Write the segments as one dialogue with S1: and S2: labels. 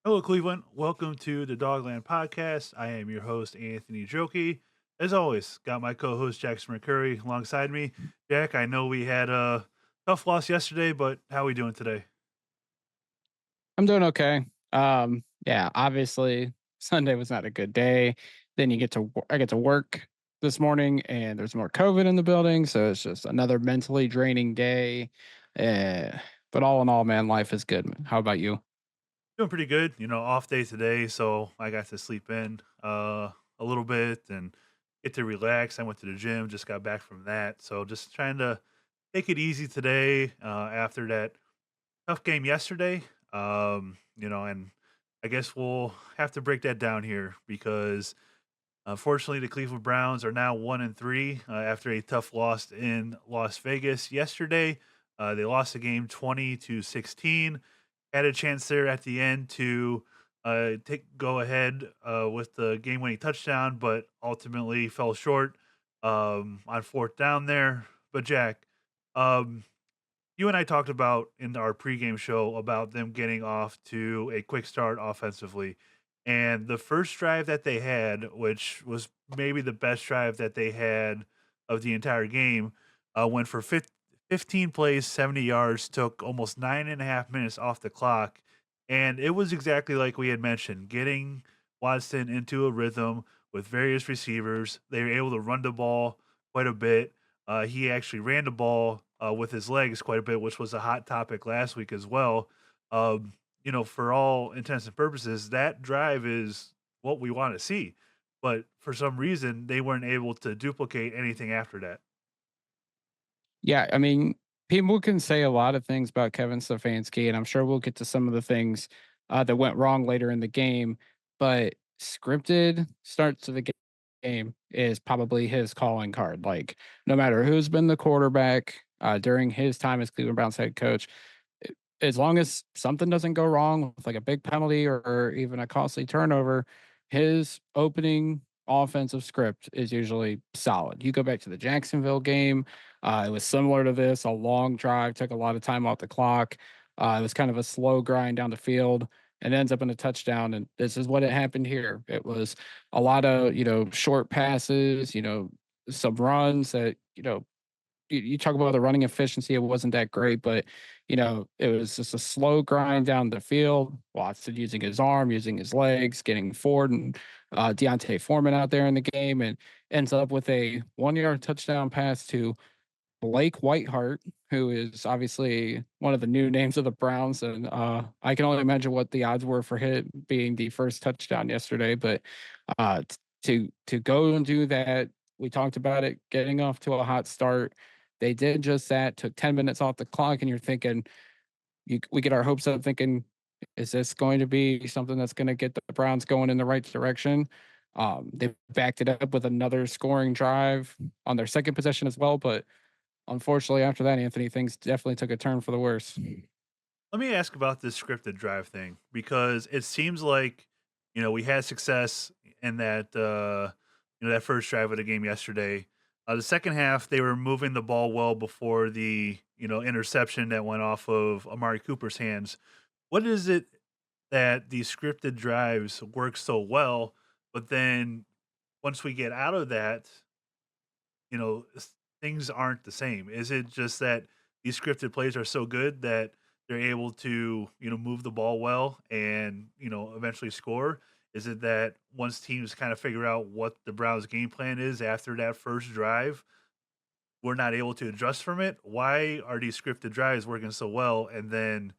S1: Hello, Cleveland. Welcome to the Dogland Podcast. I am your host, Anthony Jokey. As always, got my co host, Jackson McCurry, alongside me. Jack, I know we had a tough loss yesterday, but how are we doing today?
S2: I'm doing okay. Yeah, obviously Sunday was not a good day. Then I get to work this morning, and there's more COVID in the building, so it's just another mentally draining day. Uh, but all in all, man, life is good. How about you?
S1: Doing pretty good. Off day today, so I got to sleep in a little bit and get to relax. I went to the gym, just got back from that. So just trying to take it easy today after that tough game yesterday. And I guess we'll have to break that down here because unfortunately the Cleveland Browns are now 1-3 after a tough loss in Las Vegas yesterday. They lost the game 20-16. Had a chance there at the end to take go ahead with the game winning touchdown, but ultimately fell short on fourth down there. But Jack, um, you and I talked about in our pregame show about them getting off to a quick start offensively. And the first drive that they had, which was maybe the best drive that they had of the entire game, went for 15 plays, 70 yards, took almost 9.5 minutes off the clock. And it was exactly like we had mentioned, getting Watson into a rhythm with various receivers. They were able to run the ball quite a bit. He actually ran the ball with his legs quite a bit, which was a hot topic last week as well. For all intents and purposes, that drive is what we want to see. But for some reason, they weren't able to duplicate anything after that.
S2: Yeah, I mean, people can say a lot of things about Kevin Stefanski, and I'm sure we'll get to some of the things that went wrong later in the game. But scripted starts to the game is probably his calling card. Like, no matter who's been the quarterback during his time as Cleveland Browns head coach, as long as something doesn't go wrong with like a big penalty or even a costly turnover, his opening offensive script is usually solid. You go back to the Jacksonville game, it was similar to this, a long drive, took a lot of time off the clock. It was kind of a slow grind down the field and ends up in a touchdown. And this is what it happened here. It was a lot of, short passes, some runs that, you talk about the running efficiency, it wasn't that great, but it was just a slow grind down the field. Watson using his arm, using his legs, getting Ford and Deontay Foreman out there in the game, and ends up with a 1 yard touchdown pass to Blake Whiteheart, who is obviously one of the new names of the Browns. And I can only imagine what the odds were for him being the first touchdown yesterday. But to go and do that, we talked about it, getting off to a hot start. They did just that, took 10 minutes off the clock, and you're thinking, we get our hopes up thinking, is this going to be something that's going to get the Browns going in the right direction? They backed it up with another scoring drive on their second possession as well, but unfortunately, after that, Anthony, things definitely took a turn for the worse.
S1: Let me ask about this scripted drive thing because it seems like we had success in that that first drive of the game yesterday. The second half, they were moving the ball well before the interception that went off of Amari Cooper's hands. What is it that these scripted drives work so well, but then once we get out of that, things aren't the same? Is it just that these scripted plays are so good that they're able to, move the ball well and, eventually score? Is it that once teams kind of figure out what the Browns game plan is after that first drive, we're not able to adjust from it? Why are these scripted drives working so well? And then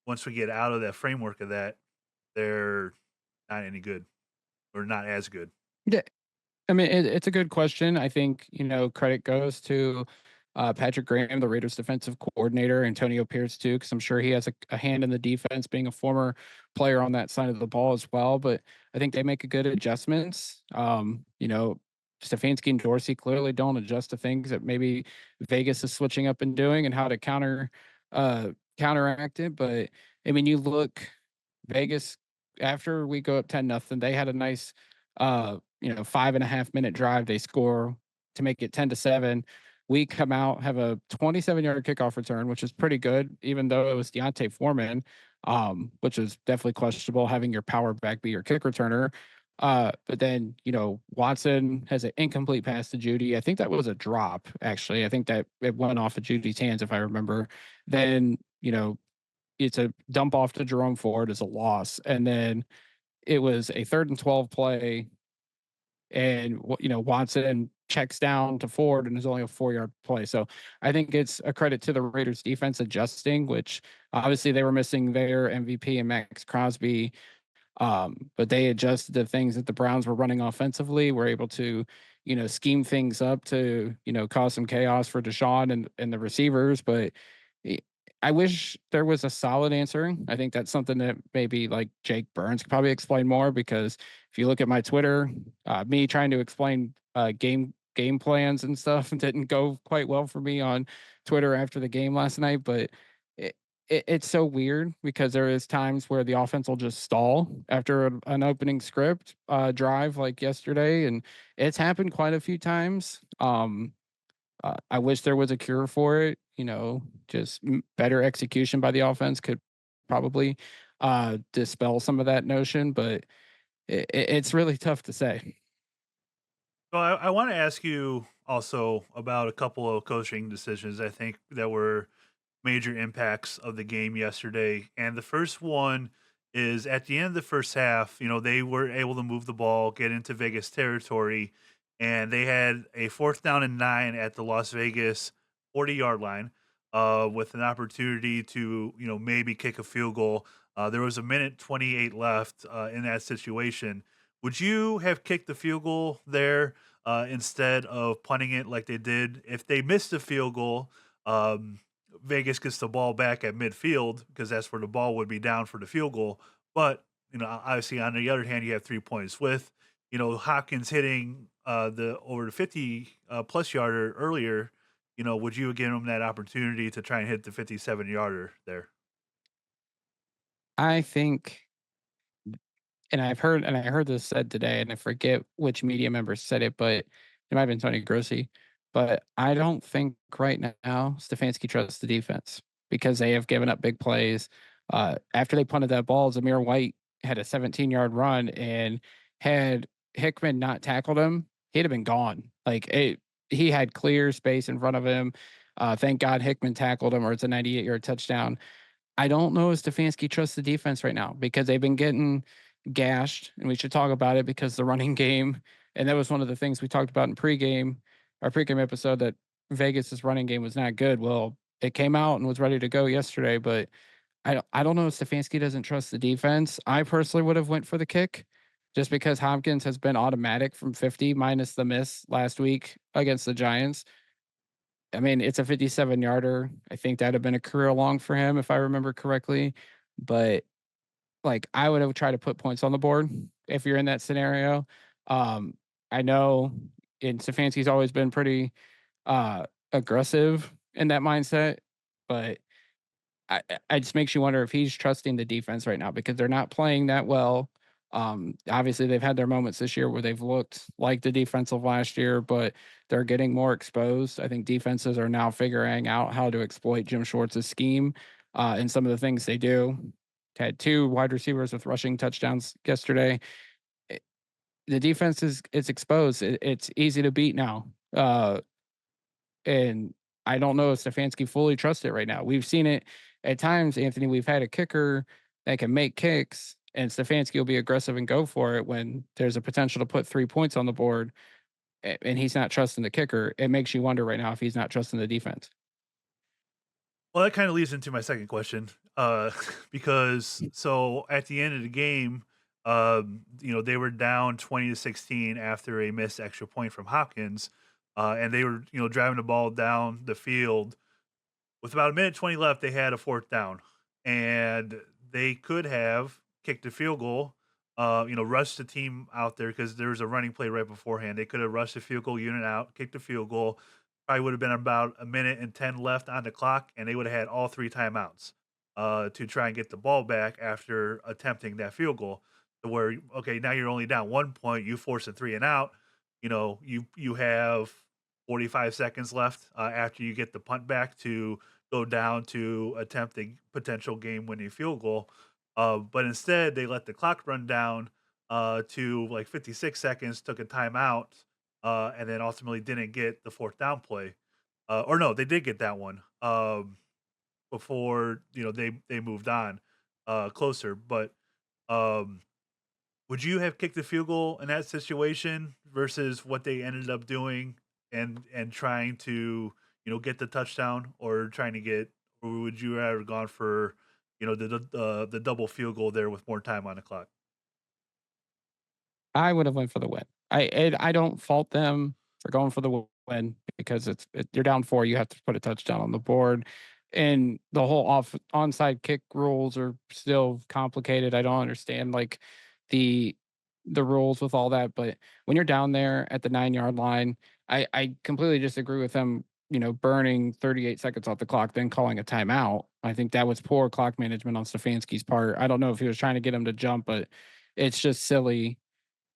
S1: once we get out of that framework of that, they're not any good or not as good.
S2: Yeah, I mean, it's a good question. I think, credit goes to Patrick Graham, the Raiders defensive coordinator, Antonio Pierce, too, because I'm sure he has a hand in the defense, being a former player on that side of the ball as well. But I think they make a good adjustments. Stefanski and Dorsey clearly don't adjust to things that maybe Vegas is switching up and doing and how to counteract it. But I mean, you look Vegas after we go up 10-0, they had a nice 5.5 minute drive. They score to make it 10-7. we come out, have a 27-yard kickoff return, which is pretty good, even though it was Deontay Foreman, which is definitely questionable having your power back be your kick returner. But then, Watson has an incomplete pass to Judy. I think that was a drop, actually. I think that it went off of Judy's hands, if I remember. Then, it's a dump off to Jerome Ford as a loss. And then it was a 3rd and 12 play, and Watson checks down to Ford and is only a 4-yard play. So I think it's a credit to the Raiders defense adjusting, which obviously they were missing their MVP and Max Crosby, but they adjusted the things that the Browns were running offensively, were able to, scheme things up to, cause some chaos for Deshaun and the receivers. But eh, I wish there was a solid answer. I think that's something that maybe like Jake Burns could probably explain more, because if you look at my Twitter, me trying to explain game plans and stuff didn't go quite well for me on Twitter after the game last night. But it's so weird because there is times where the offense will just stall after an opening script drive like yesterday, and it's happened quite a few times. I wish there was a cure for it. Just better execution by the offense could probably dispel some of that notion, but it's really tough to say.
S1: So I want to ask you also about a couple of coaching decisions I think that were major impacts of the game yesterday. And the first one is at the end of the first half, they were able to move the ball, get into Vegas territory, and they had a 4th down and 9 at the Las Vegas 40-yard line with an opportunity to, maybe kick a field goal. There was a minute 28 left in that situation. Would you have kicked the field goal there instead of punting it like they did? If they missed the field goal, um, Vegas gets the ball back at midfield because that's where the ball would be down for the field goal. But obviously, on the other hand, you have 3 points with Hopkins hitting the over the 50 plus yarder earlier. Would you have given him that opportunity to try and hit the 57 yarder there?
S2: I think, and I heard this said today, and I forget which media member said it, but it might have been Tony Grossi. But I don't think right now Stefanski trusts the defense because they have given up big plays. After they punted that ball, Zamir White had a 17-yard run, and had Hickman not tackled him, he'd have been gone. He had clear space in front of him. Thank God Hickman tackled him, or it's a 98-yard touchdown. I don't know if Stefanski trusts the defense right now because they've been getting gashed, and we should talk about it because the running game, and that was one of the things we talked about in our pregame episode, that Vegas's running game was not good. Well, it came out and was ready to go yesterday, but I don't know if Stefanski doesn't trust the defense. I personally would have went for the kick just because Hopkins has been automatic from 50 minus the miss last week against the Giants. I mean, it's a 57 yarder. I think that'd have been a career long for him if I remember correctly. But like, I would have tried to put points on the board if you're in that scenario. Um, I know, and Stefanski's always been pretty aggressive in that mindset, but it just makes you wonder if he's trusting the defense right now because they're not playing that well. Obviously, they've had their moments this year where they've looked like the defense of last year, but they're getting more exposed. I think defenses are now figuring out how to exploit Jim Schwartz's scheme and some of the things they do. Had two wide receivers with rushing touchdowns yesterday. It- the defense is exposed. It's easy to beat now. And I don't know if Stefanski fully trusts it right now. We've seen it at times, Anthony. We've had a kicker that can make kicks, and Stefanski will be aggressive and go for it when there's a potential to put 3 points on the board, and he's not trusting the kicker. It makes you wonder right now if he's not trusting the defense.
S1: Well, that kind of leads into my second question, because so at the end of the game, they were down 20-16 after a missed extra point from Hopkins, and they were driving the ball down the field with about a minute 20 left. They had a 4th down, and they could have kicked a field goal. Rushed the team out there because there was a running play right beforehand. They could have rushed the field goal unit out, kicked the field goal. Probably would have been about a minute and 10 left on the clock, and they would have had all three timeouts to try and get the ball back after attempting that field goal. To where, okay, now you're only down 1 point. You force a 3 and out. You have 45 seconds left after you get the punt back to go down to attempt a potential game-winning field goal. But instead, they let the clock run down to like 56 seconds, took a timeout, and then ultimately didn't get the fourth down play. Or no, they did get that one before they moved on closer. But um, would you have kicked the field goal in that situation versus what they ended up doing and trying to, get the touchdown or trying to get or would you have gone for, the double field goal there with more time on the clock?
S2: I would have went for the win. I don't fault them for going for the win because you're down 4, you have to put a touchdown on the board, and the whole onside kick rules are still complicated. I don't understand, like, the the rules with all that, but when you're down there at the 9-yard line, I completely disagree with them, burning 38 seconds off the clock, then calling a timeout. I think that was poor clock management on Stefanski's part. I don't know if he was trying to get him to jump, but it's just silly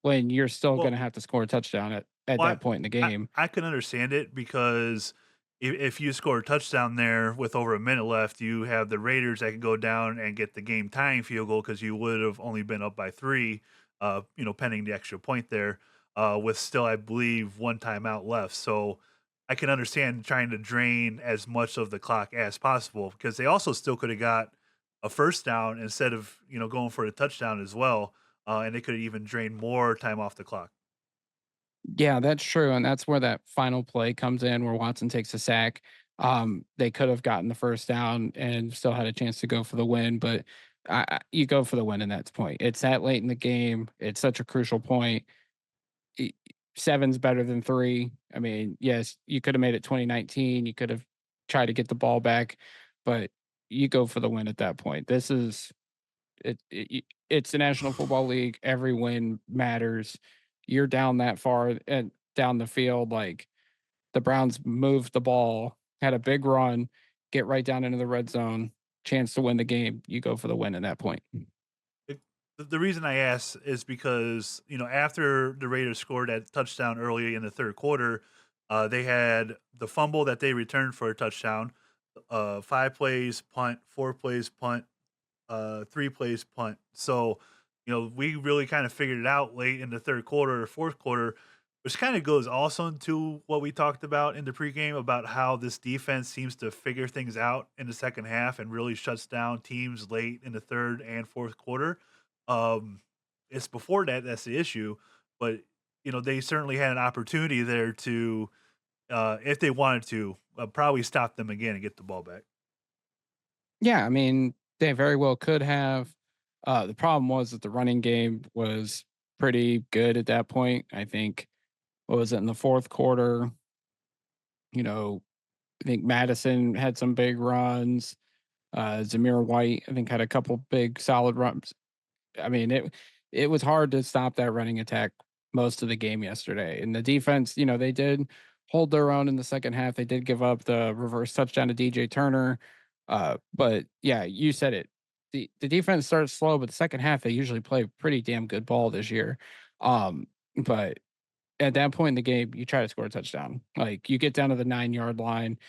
S2: when you're still
S1: Well,
S2: gonna have to score a touchdown at
S1: Well,
S2: that point in the
S1: I
S2: game.
S1: I can understand it because if you score a touchdown there with over a minute left, you have the Raiders that can go down and get the game tying field goal because you would have only been up by 3, pending the extra point there, with still, I believe, 1 timeout left. So I can understand trying to drain as much of the clock as possible because they also still could have got a first down instead of, going for a touchdown as well, and they could have even drained more time off the clock.
S2: Yeah, that's true, and that's where that final play comes in where Watson takes a sack. They could have gotten the first down and still had a chance to go for the win, but you go for the win in that point. It's that late in the game. It's such a crucial point. E 7's better than 3. I mean, yes, you could have made it 2019. You could have tried to get the ball back, but you go for the win at that point. It's the National Football League. Every win matters. You're down that far and down the field, like, the Browns moved the ball, had a big run, get right down into the red zone, chance to win the game. You go for the win at that point.
S1: It the reason I ask is because, after the Raiders scored that touchdown early in the 3rd quarter, they had the fumble that they returned for a touchdown, 5 plays punt, 4 plays punt, 3 plays punt. So, we really kind of figured it out late in the 3rd quarter or 4th quarter, which kind of goes also into what we talked about in the pregame about how this defense seems to figure things out in the second half and really shuts down teams late in the 3rd and 4th quarter. Um, it's before that's the issue, but they certainly had an opportunity there to, if they wanted to, probably stop them again and get the ball back.
S2: Yeah, I mean, they very well could have. The problem was that the running game was pretty good at that point. I think, what was it, in the 4th quarter, you know, I think Madison had some big runs. Zamir White, I think, had a couple big solid runs. I mean, it was hard to stop that running attack most of the game yesterday. And the defense, they did hold their own in the second half. They did give up the reverse touchdown to DJ Turner. But yeah, you said it. The defense starts slow, but the second half they usually play pretty damn good ball this year. But at that point in the game, you try to score a touchdown. Like, you get down to the 9-yard line,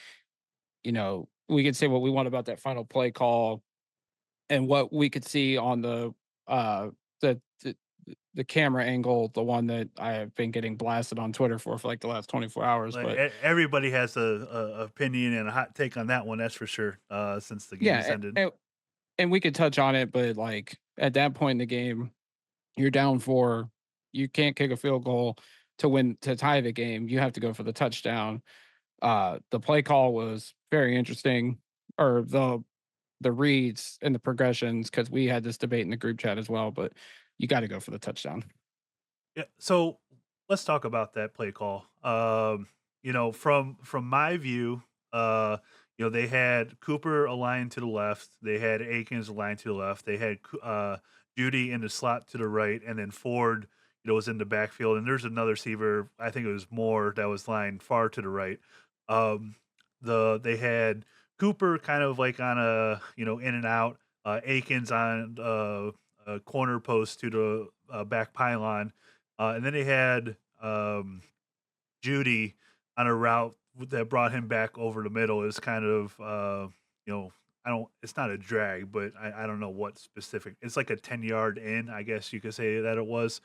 S2: we could say what we want about that final play call and what we could see on uh the the the camera angle, the one that I have been getting blasted on Twitter for like the last 24 hours.
S1: Like,
S2: But
S1: everybody has a opinion and a hot take on that one, that's for sure, since the game has
S2: yeah,
S1: ended.
S2: and we could touch on it, but like at that point in the game, you're down 4. You can't kick a field goal to tie the game. You have to go for the touchdown. The play call was very interesting, or the reads and the progressions, because we had this debate in the group chat as well, but you got to go for the touchdown.
S1: Yeah, so let's talk about that play call. From my view, they had Cooper aligned to the left, they had Akins aligned to the left, they had Judy in the slot to the right, and then Ford, was in the backfield, and there's another receiver, I think it was Moore, that was lined far to the right. Um, they had Cooper kind of like on a in and out, Akins on a corner post to the back pylon, and then they had Judy. on a route that brought him back over the middle is kind of, you know, I don't it's not a drag, but I don't know what specific it's like a 10-yard in, I guess you could say that it was.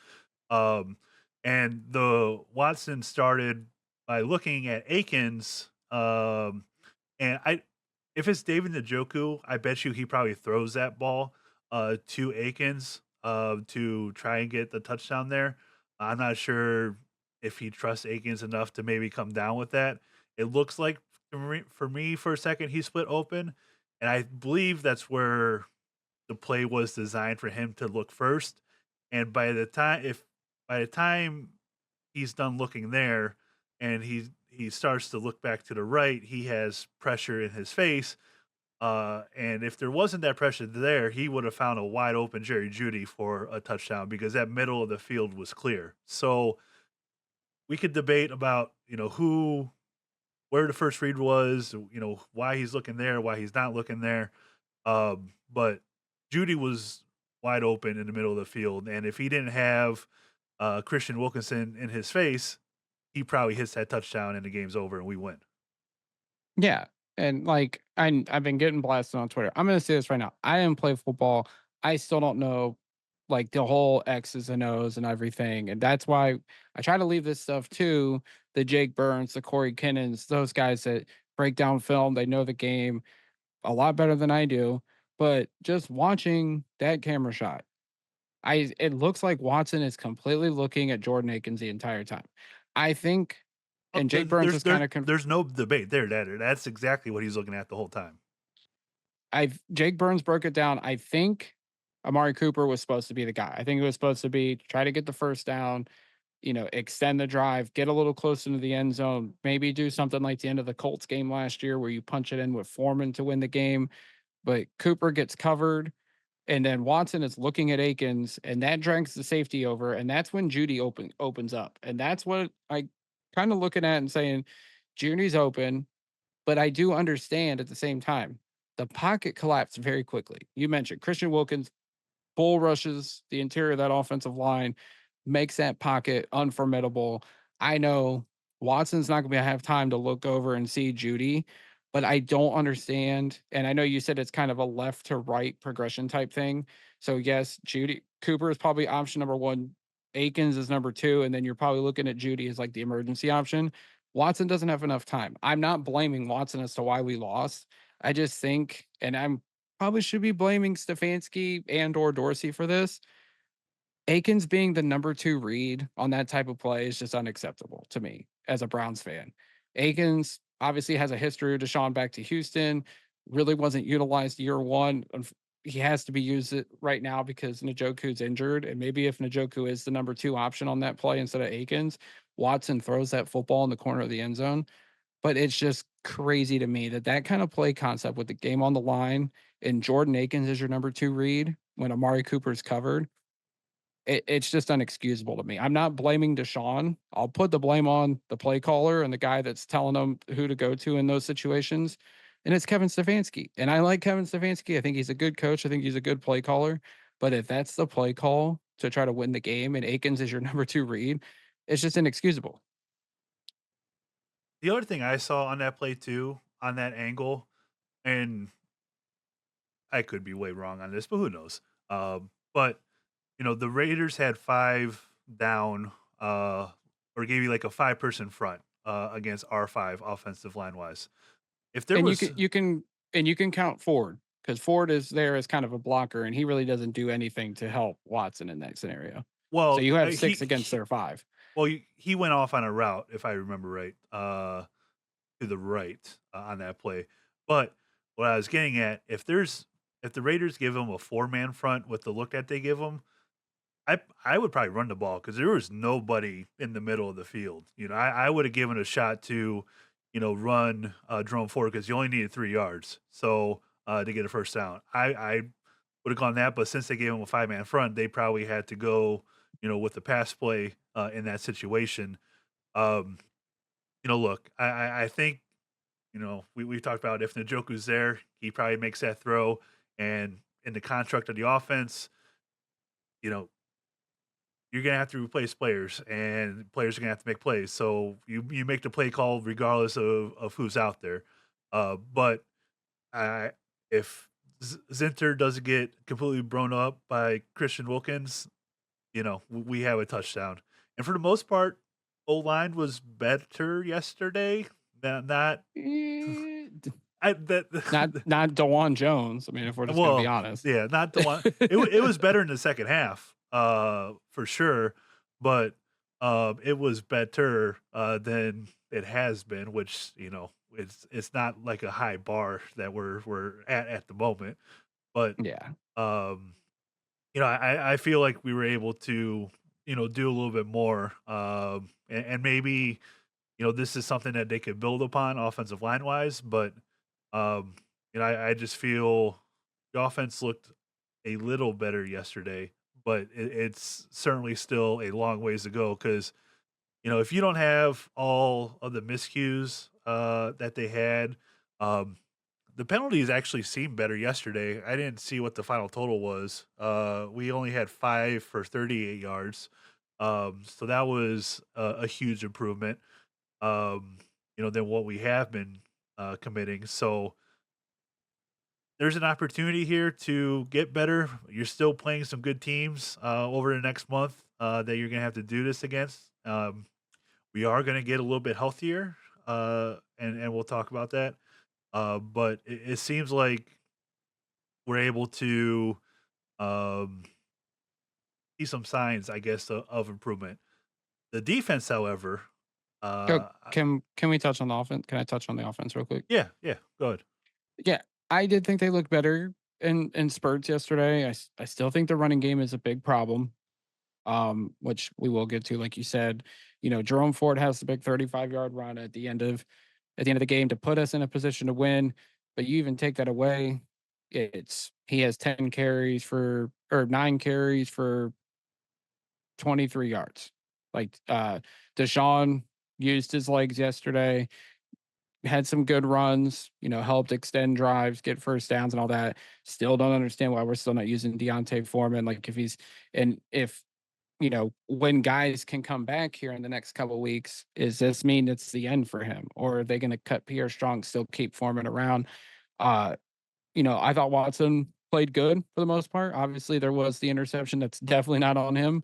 S1: Um, and the Watson started by looking at Akins, and I if it's David Njoku, I bet you he probably throws that ball, to Akins, to try and get the touchdown there. I'm not sure if he trusts Akins enough to maybe come down with that. It looks like for me for a second, he split open, and I believe that's where the play was designed for him to look first, and by the time he's done looking there and he starts to look back to the right, he has pressure in his face, and if there wasn't that pressure there, he would have found a wide open Jerry Judy for a touchdown because that middle of the field was clear. So, we could debate about, who where the first read was, why he's looking there, why he's not looking there. But Judy was wide open in the middle of the field, and if he didn't have Christian Wilkinson in his face, he probably hits that touchdown and the game's over and we win.
S2: Yeah, and, like, I've been getting blasted on Twitter. I'm gonna say this right now, I didn't play football. I still don't know, like, the whole X's and O's and everything, and that's why I try to leave this stuff to the Jake Burns, the Corey Kinnons, those guys that break down film, they know the game a lot better than I do, but just watching that camera shot, I it looks like Watson is completely looking at Jordan Akins the entire time. I think
S1: Oh,
S2: and Jake Burns is kinda
S1: there's no debate there. That's exactly what he's looking at the whole time.
S2: I've Jake Burns broke it down. I think Amari Cooper was supposed to be the guy. I think it was supposed to be try to get the first down, extend the drive, get a little closer to the end zone, maybe do something like the end of the Colts game last year where you punch it in with Foreman to win the game. But Cooper gets covered, and then Watson is looking at Akins, and that drags the safety over, and that's when Judy opens up, and that's what I kind of looking at and saying, Judy's open. But I do understand at the same time, the pocket collapsed very quickly. You mentioned Christian Wilkins bull rushes the interior of that offensive line, makes that pocket unformidable. I know Watson's not going to have time to look over and see Judy, but I don't understand. And I know you said it's kind of a left to right progression type thing. So yes, Judy Cooper is probably option number one. Akins is number two, and then you're probably looking at Judy as like the emergency option. Watson doesn't have enough time. I'm not blaming Watson as to why we lost. I just think, and I'm probably should be blaming Stefanski and or Dorsey for this. Akins being the number 2 read on that type of play is just unacceptable to me as a Browns fan. Akins obviously has a history of Deshaun back to Houston, really wasn't utilized year 1. He has to be used it right now because Njoku's injured, and maybe if Njoku is the number 2 option on that play instead of Akins, Watson throws that football in the corner of the end zone. But it's just crazy to me that that kind of play concept with the game on the line and Jordan Akins is your number 2 read when Amari Cooper's covered, it's just unexcusable to me. I'm not blaming Deshaun. I'll put the blame on the play caller and the guy that's telling them who to go to in those situations, and it's Kevin Stefanski. And I like Kevin Stefanski. I think he's a good coach. I think he's a good play caller. But if that's the play call to try to win the game and Akins is your number 2 read, it's just inexcusable.
S1: The other thing I saw on that play too, on that angle, and I could be way wrong on this, but who knows? But the Raiders had five down, or gave you like a five-person front against R5 offensive line wise. If there
S2: And
S1: was,
S2: you can count Ford because Ford is there as kind of a blocker, and he really doesn't do anything to help Watson in that scenario. So
S1: well,
S2: you have
S1: he,
S2: 6 against their 5.
S1: well he went off on a route if I remember right, to the right on that play. But what I was getting at, if the Raiders give him a four-man front with the look that they give him, I would probably run the ball because there was nobody in the middle of the field. I would have given a shot to, run Jerome Ford because you only needed 3 yards, so to get a first down. I would have gone that, but since they gave him a five-man front, they probably had to go, with the pass play in that situation. Um, look, I think we talked about if Njoku's there, he probably makes that throw, and in the construct of the offense, you know you're gonna have to replace players, and players are gonna have to make plays. So you make the play call regardless of who's out there. But I if Zinter doesn't get completely blown up by Christian Wilkins, we have a touchdown. And for the most part, O line was better yesterday. Not
S2: Eh,
S1: I that
S2: not Dewan Jones. I mean, if we're just gonna be
S1: well,
S2: honest.
S1: yeah, not the one. It was better in the second half, for sure, but it was better than it has been, which it's not like a high bar that we're at the moment, but
S2: Yeah.
S1: um, I feel like we were able to do a little bit more, and maybe this is something that they could build upon offensive line wise, but um, I just feel the offense looked a little better yesterday, but it's certainly still a long ways to go because if you don't have all of the miscues that they had, um, the penalties actually seemed better yesterday. I didn't see what the final total was. We only had 5 for 38 yards, so that was a huge improvement than what we have been committing. So there's an opportunity here to get better. You're still playing some good teams over the next month that you're going to have to do this against. We are going to get a little bit healthier, and we'll talk about that. But it seems like we're able to um, see some signs, I guess, of improvement. The defense, however,
S2: Go
S1: uh,
S2: can we touch on the offense? Can I touch on the offense real quick?
S1: yeah, yeah, good.
S2: Yeah, I did think they looked better in spurts yesterday. I still think the running game is a big problem, which we will get to. Like you said, Jerome Ford has the big 35-yard run at the end of the game to put us in a position to win. But you even take that away, he has 10 carries for or 9 carries for 23 yards. Like Deshaun used his legs yesterday, had some good runs, helped extend drives, get first downs and all that. Still don't understand why we're still not using Deontay Foreman. Like if when guys can come back here in the next couple of weeks, does this mean it's the end for him? Or are they going to cut Pierre Strong, still keep Foreman around? Uh, I thought Watson played good for the most part. Obviously, there was the interception that's definitely not on him.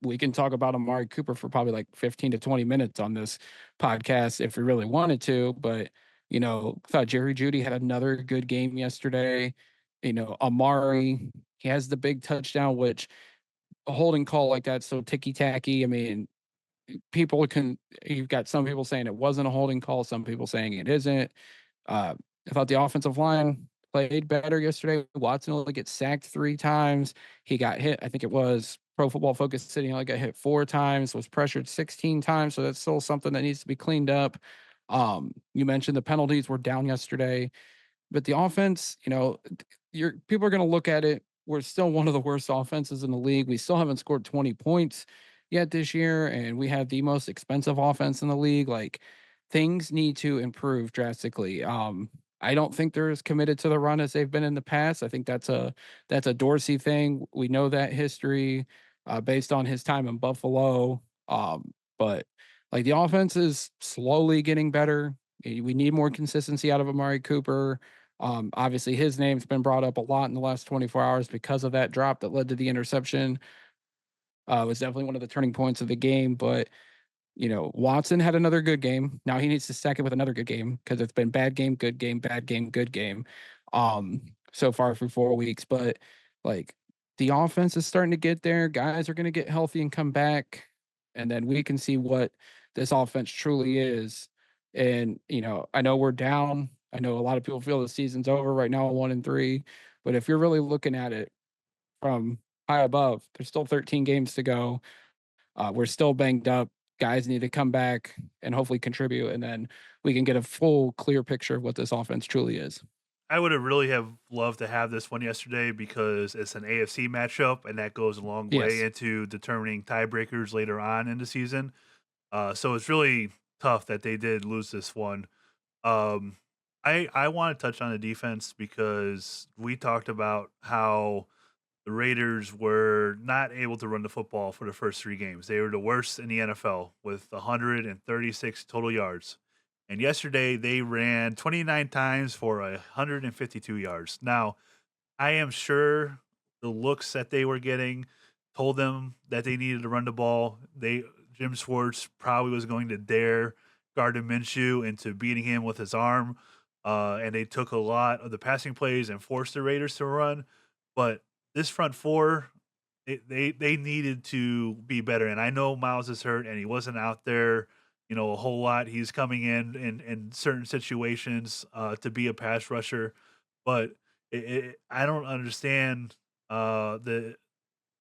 S2: We can talk about Amari Cooper for probably like 15 to 20 minutes on this podcast if we really wanted to. But, I thought Jerry Judy had another good game yesterday. Amari, he has the big touchdown, which a holding call like that so ticky tacky. I mean, you've got some people saying it wasn't a holding call, some people saying it isn't. Uh, I thought the offensive line played better yesterday. Watson only gets sacked 3 times. He got hit. I think it was Pro Football Focus said he only got hit 4 times. Was pressured 16 times. So that's still something that needs to be cleaned up. You mentioned the penalties were down yesterday. But the offense, your people are going to look at it. We're still one of the worst offenses in the league. We still haven't scored 20 points yet this year, and we have the most expensive offense in the league. Like things need to improve drastically. I don't think they're as committed to the run as they've been in the past. I think that's a Dorsey thing. We know that history based on his time in Buffalo. But like the offense is slowly getting better. We need more consistency out of Amari Cooper. Obviously, his name's been brought up a lot in the last 24 hours because of that drop that led to the interception. Was definitely one of the turning points of the game. But Watson had another good game. Now he needs to stack it with another good game because it's been bad game, good game, bad game, good game. So far through 4 weeks, but like the offense is starting to get there. Guys are going to get healthy and come back, and then we can see what this offense truly is. And I know we're down. I know a lot of people feel the season's over right now, 1-3. But if you're really looking at it from high above, there's still 13 games to go. We're still banged up. Guys need to come back and hopefully contribute, and then we can get a full, clear picture of what this offense truly is.
S1: I would have really have loved to have this one yesterday because it's an AFC matchup, and that goes a long way
S2: Yes.
S1: into determining tiebreakers later on in the season. So it's really tough that they did lose this one. Um, I want to touch on the defense because we talked about how the Raiders were not able to run the football for the first 3 games. They were the worst in the NFL with 136 total yards. And yesterday, they ran 29 times for 152 yards. Now, I am sure the looks that they were getting told them that they needed to run the ball. Jim Schwartz probably was going to dare Gardner Minshew into beating him with his arm, and they took a lot of the passing plays and forced the Raiders to run. But this front four, they needed to be better. And I know Miles is hurt and he wasn't out there, a whole lot. He's coming in certain situations to be a pass rusher, but I don't understand the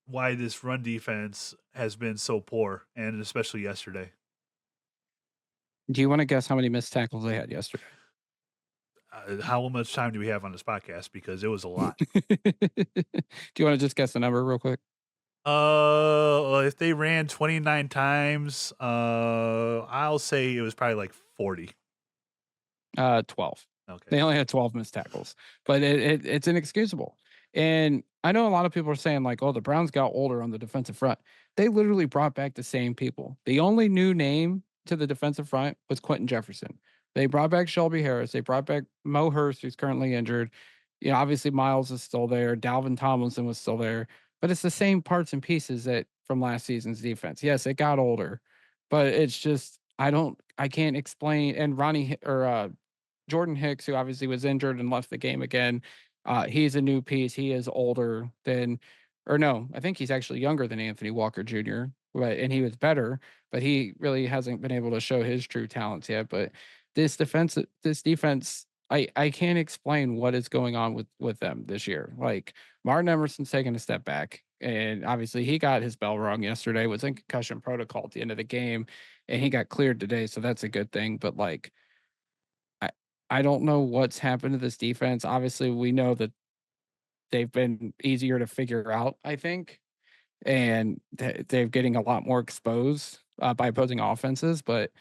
S1: why this run defense has been so poor, and especially yesterday.
S2: Do you want to guess how many missed tackles they had yesterday?
S1: How much time do we have on this podcast? Because it was a lot.
S2: Do you want to just guess the number real quick?
S1: If they ran 29 times, I'll say it was probably like 40.
S2: 12.
S1: Okay.
S2: They only had 12 missed tackles, but it's inexcusable. And I know a lot of people are saying like, "Oh, the Browns got older on the defensive front." They literally brought back the same people. The only new name to the defensive front was Quentin Jefferson. They brought back Shelby Harris. They brought back Mo Hurst, who's currently injured. Obviously Miles is still there. Dalvin Tomlinson was still there, but it's the same parts and pieces that from last season's defense. Yes, it got older, but it's just I can't explain. And Jordan Hicks, who obviously was injured and left the game again, he's a new piece. He is older than, or no, I think he's actually younger than Anthony Walker Jr. And he was better, but he really hasn't been able to show his true talents yet. But this defense, I can't explain what is going on with them this year. Like Martin Emerson's taking a step back, and obviously he got his bell rung yesterday. Was in concussion protocol at the end of the game, and he got cleared today, so that's a good thing. But like I I don't know what's happened to this defense. Obviously, we know that they've been easier to figure out, I think, and they're getting a lot more exposed by opposing offenses. But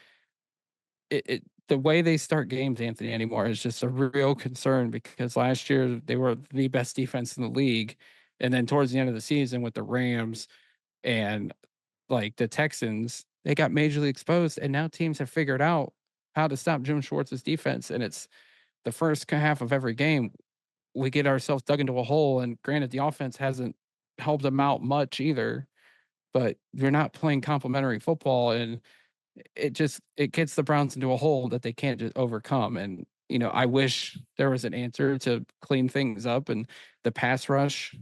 S2: the way they start games, Anthony, anymore is just a real concern because last year they were the best defense in the league, and then towards the end of the season with the Rams and like the Texans, they got majorly exposed, and now teams have figured out how to stop Jim Schwartz's defense, and it's the first half of every game, we get ourselves dug into a hole. And granted, the offense hasn't helped them out much either, but you're not playing complementary football, and it gets the Browns into a hole that they can't just overcome. And I wish there was an answer to clean things up. And the pass rush,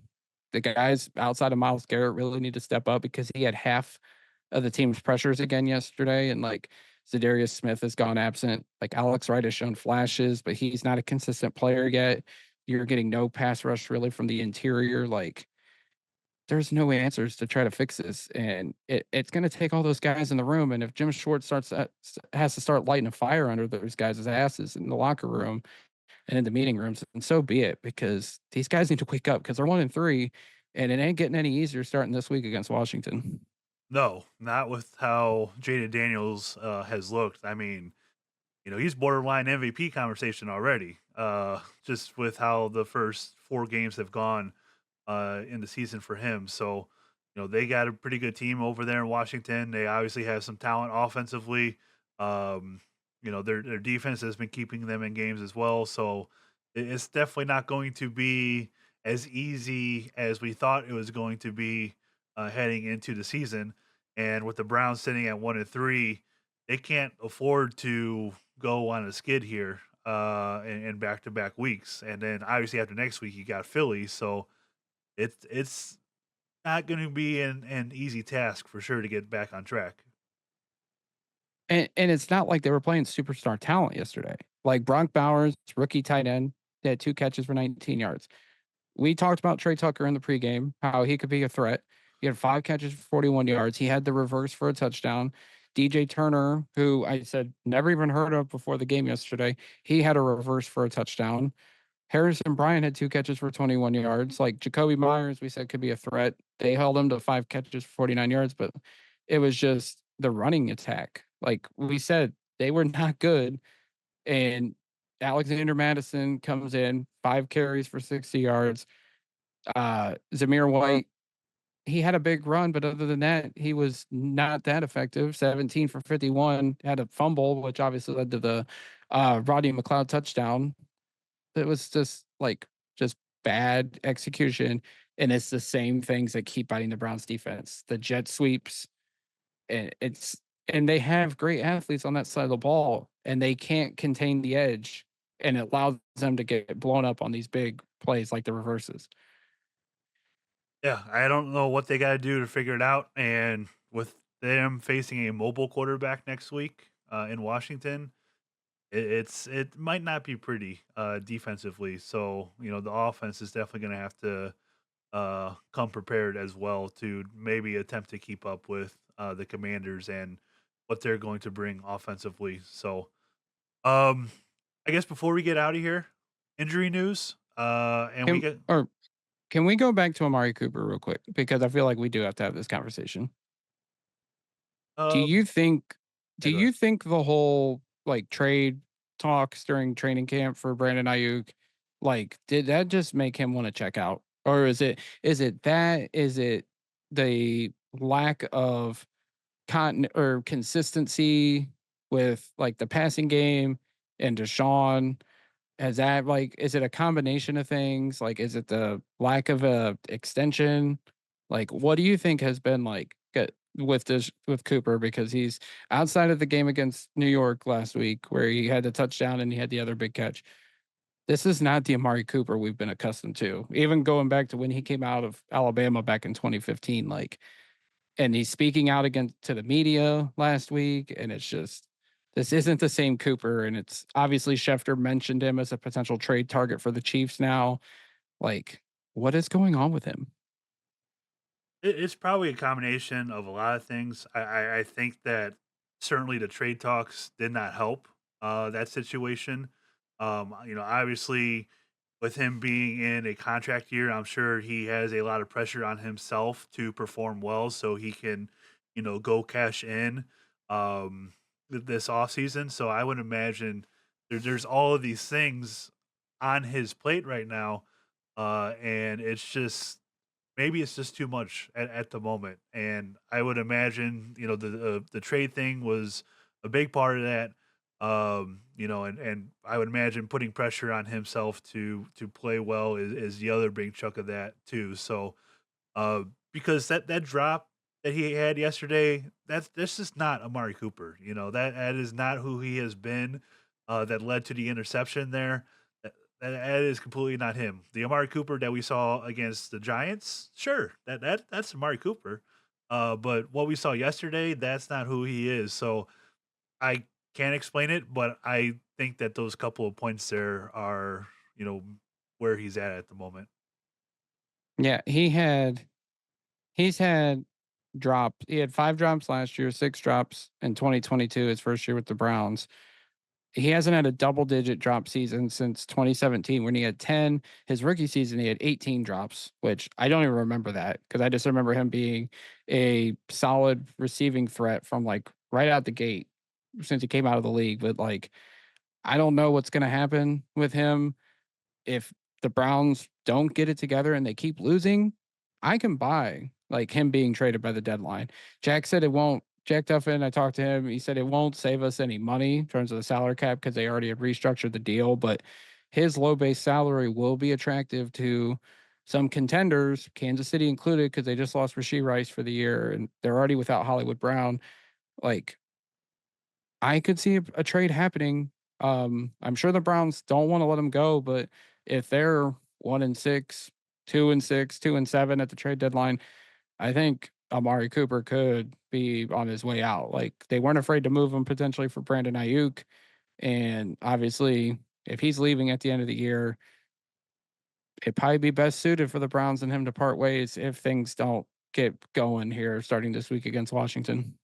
S2: the guys outside of Miles Garrett really need to step up because he had half of the team's pressures again yesterday. And like Zadarius Smith has gone absent. Like Alex Wright has shown flashes, but he's not a consistent player yet. You're getting no pass rush really from the interior. Like there's no answers to try to fix this. And it's going to take all those guys in the room. And if Jim Schwartz has to start lighting a fire under those guys' asses in the locker room and in the meeting rooms, and so be it, because these guys need to wake up because they're 1-3, and it ain't getting any easier starting this week against Washington.
S1: No, not with how Jaden Daniels has looked. I mean, he's borderline MVP conversation already. Just with how the first 4 games have gone in the season for him. So, they got a pretty good team over there in Washington. They obviously have some talent offensively. Um, their defense has been keeping them in games as well. So it's definitely not going to be as easy as we thought it was going to be heading into the season. And with the Browns sitting at 1-3, they can't afford to go on a skid here in back-to-back weeks. And then obviously after next week, you got Philly. So it's not gonna be an easy task for sure to get back on track.
S2: And it's not like they were playing superstar talent yesterday. Like Brock Bowers, rookie tight end, they had 2 catches for 19 yards. We talked about Trey Tucker in the pregame, how he could be a threat. He had 5 catches for 41 yards. He had the reverse for a touchdown. DJ Turner, who I said never even heard of before the game yesterday, he had a reverse for a touchdown. Harrison Bryant had 2 catches for 21 yards. Like Jacoby Myers, we said could be a threat. They held him to 5 catches for 49 yards, but it was just the running attack. Like we said, they were not good. And Alexander Madison comes in, 5 carries for 60 yards. Zamir White, he had a big run, but other than that, he was not that effective. 17 for 51, had a fumble, which obviously led to the Rodney McLeod touchdown. It was just like just bad execution. And it's the same things that keep biting the Browns defense. The jet sweeps, and they have great athletes on that side of the ball, and they can't contain the edge, and it allows them to get blown up on these big plays like the reverses.
S1: Yeah, I don't know what they gotta do to figure it out, and with them facing a mobile quarterback next week, in Washington, it might not be pretty, defensively, so, the offense is definitely gonna have to, come prepared as well to maybe attempt to keep up with, the Commanders and what they're going to bring offensively, so, um, I guess before we get out of here, injury news, and we
S2: Can
S1: get
S2: or can we go back to Amari Cooper real quick? Because I feel like we do have to have this conversation. Do
S1: um
S2: you think
S1: yeah,
S2: do
S1: go ahead.
S2: you think the whole, like, trade talks during training camp for Brandon Ayuk, like, did that just make him wanna check out? Or is it that? Is it the lack of consistency with, like, the passing game and Deshaun? Has that, like, is it a combination of things? Like, is it the lack of a extension? Like, what do you think has been, like, good with this with Cooper? Because he's outside of the game against New York last week where he had the touchdown and he had the other big catch. This is not the Amari Cooper we've been accustomed to. Even going back to when he came out of Alabama back in 2015, like, and he's speaking out against to the media last week, and it's just this isn't the same Cooper, and it's obviously Schefter mentioned him as a potential trade target for the Chiefs now. Like, what is going on with him?
S1: It's probably a combination of a lot of things. I think that certainly the trade talks did not help that situation. Obviously, with him being in a contract year, I'm sure he has a lot of pressure on himself to perform well so he can, go cash in this offseason. So I would imagine there's all of these things on his plate right now. And it's just maybe it's just too much at the moment, and I would imagine, the trade thing was a big part of that, and I would imagine putting pressure on himself to play well is the other big chunk of that too, so, uh, because that drop that he had yesterday, that's just not Amari Cooper, that is not who he has been, that led to the interception there. That is completely not him. The Amari Cooper that we saw against the Giants, sure, that's Amari Cooper. But what we saw yesterday, that's not who he is. So I can't explain it, but I think that those couple of points there are, where he's at the moment.
S2: Yeah, he's had he had 5 drops last year, 6 drops in 2022, his first year with the Browns. He hasn't had a double digit drop season since 2017 when he had 10. His rookie season, he had 18 drops, which I don't even remember that because I just remember him being a solid receiving threat from, like, right out the gate since he came out of the league. But, like, I don't know what's going to happen with him if the Browns don't get it together and they keep losing. I can buy, like, him being traded by the deadline. Jack said it won't. Jack Duffin, I talked to him. He said it won't save us any money in terms of the salary cap because they already have restructured the deal. But his low base salary will be attractive to some contenders, Kansas City included, because they just lost Rasheed Rice for the year and they're already without Hollywood Brown. Like, I could see a trade happening. I'm sure the Browns don't want to let him go, but if they're 1-6, 2-6, 2-7 at the trade deadline, I think Amari Cooper could be on his way out. Like, they weren't afraid to move him potentially for Brandon Ayuk, and obviously, if he's leaving at the end of the year, it'd probably be best suited for the Browns and him to part ways if things don't get going here starting this week against Washington.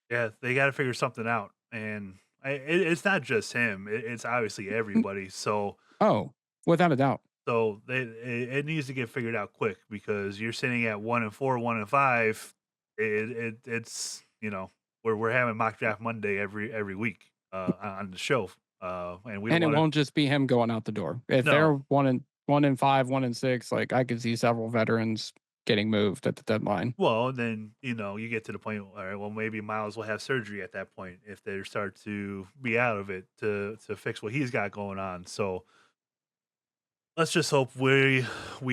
S1: Yeah, they got to figure something out, and it's not just him; it's obviously
S2: Mm,
S1: everybody. So
S2: oh, without a doubt.
S1: it needs to get figured out quick because you're sitting at 1-4, 1-5. It's we're having mock draft Monday every week on the show, and we don't
S2: And it
S1: want to.
S2: won't just be him going out the door. If they're
S1: No,
S2: 1 and 1-5, 1-6. Like I could see several veterans getting moved at the deadline.
S1: Well, then, you get to the point, all right, well, maybe Miles will have surgery at that point if they start to be out of it to fix what he's got going on. So let's just hope we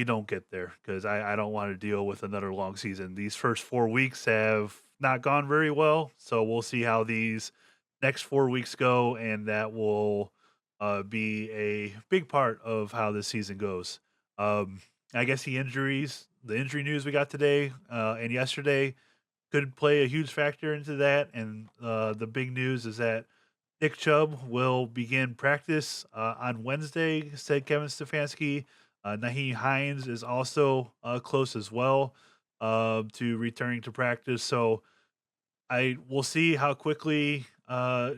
S1: don't get there because I don't want to deal with another long season. These first 4 weeks have not gone very well, so we'll see how these next 4 weeks go, and that will be a big part of how this season goes. I guess the injury news we got today and yesterday could play a huge factor into that. And the big news is that Nick Chubb will begin practice on Wednesday, said Kevin Stefanski. Naheem Hines is also close as well to returning to practice. So I will see how quickly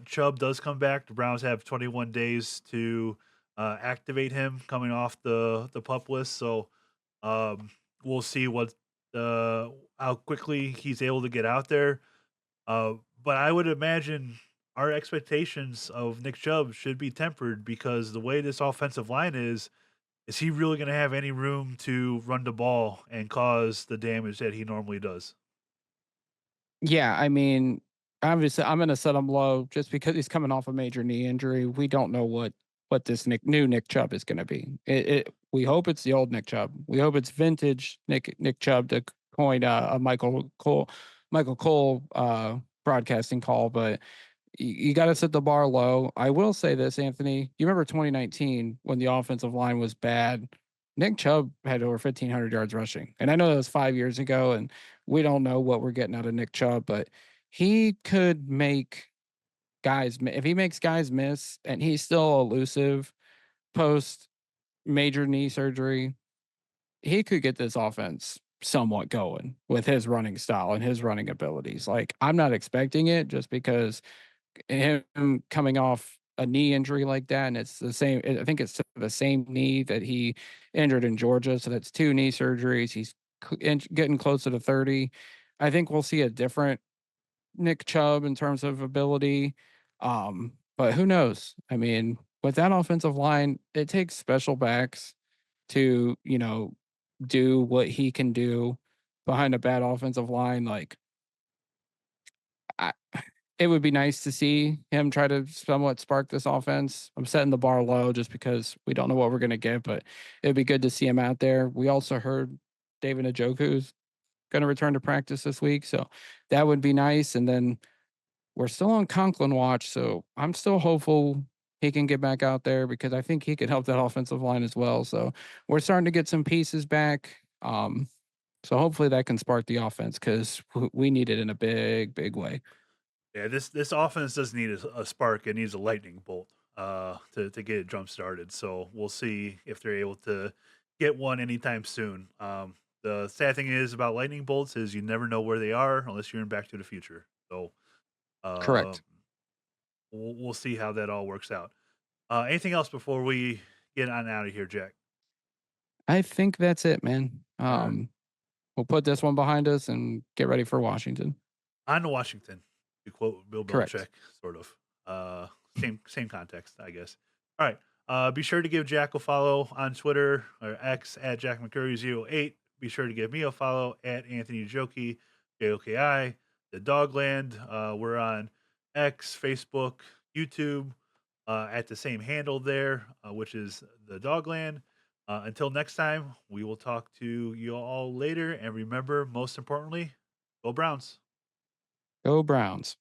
S1: Chubb does come back. The Browns have 21 days to activate him coming off the pup list. So we'll see how quickly he's able to get out there. But I would imagine our expectations of Nick Chubb should be tempered because the way this offensive line is he really going to have any room to run the ball and cause the damage that he normally does?
S2: Yeah, I mean, obviously, I'm gonna set him low just because he's coming off a major knee injury. We don't know what this new Nick Chubb is gonna be. We hope it's the old Nick Chubb. We hope it's vintage Nick Chubb to coin a Michael Cole broadcasting call, but you got to set the bar low. I will say this, Anthony. You remember 2019 when the offensive line was bad? Nick Chubb had over 1,500 yards rushing. And I know that was 5 years ago, and we don't know what we're getting out of Nick Chubb, but he could make if he makes guys miss and he's still elusive post major knee surgery, he could get this offense somewhat going with his running style and his running abilities. Like, I'm not expecting it just because him coming off a knee injury like that, and it's the same. I think it's the same knee that he injured in Georgia. So that's two knee surgeries. He's getting closer to 30. I think we'll see a different Nick Chubb in terms of ability. But who knows? I mean, with that offensive line, it takes special backs to, do what he can do behind a bad offensive line. Like, I, it would be nice to see him try to somewhat spark this offense. I'm setting the bar low just because we don't know what we're going to get, but it'd be good to see him out there. We also heard David Njoku's going to return to practice this week, so that would be nice. And then we're still on Conklin watch, so I'm still hopeful he can get back out there because I think he could help that offensive line as well. So we're starting to get some pieces back. So hopefully that can spark the offense because we need it in a big, big way.
S1: Yeah, this offense doesn't need a spark; it needs a lightning bolt to get it jump started. So we'll see if they're able to get one anytime soon. The sad thing is about lightning bolts is you never know where they are unless you're in Back to the Future. So
S2: Correct.
S1: um, we'll see how that all works out. Anything else before we get on out of here, Jack?
S2: I think that's it, man.
S1: All right.
S2: We'll put this one behind us and get ready for Washington.
S1: On to Washington, to quote Bill
S2: Correct.
S1: Belichick, sort of. Same context, I guess. All right. Be sure to give Jack a follow on Twitter or X at Jack McCurry08. Be sure to give me a follow at Anthony Joki, JOKI, the Dogland. We're on X, Facebook, YouTube at the same handle there, which is the Dogland. Until next time, we will talk to you all later. And remember, most importantly, go Browns.
S2: Go Browns.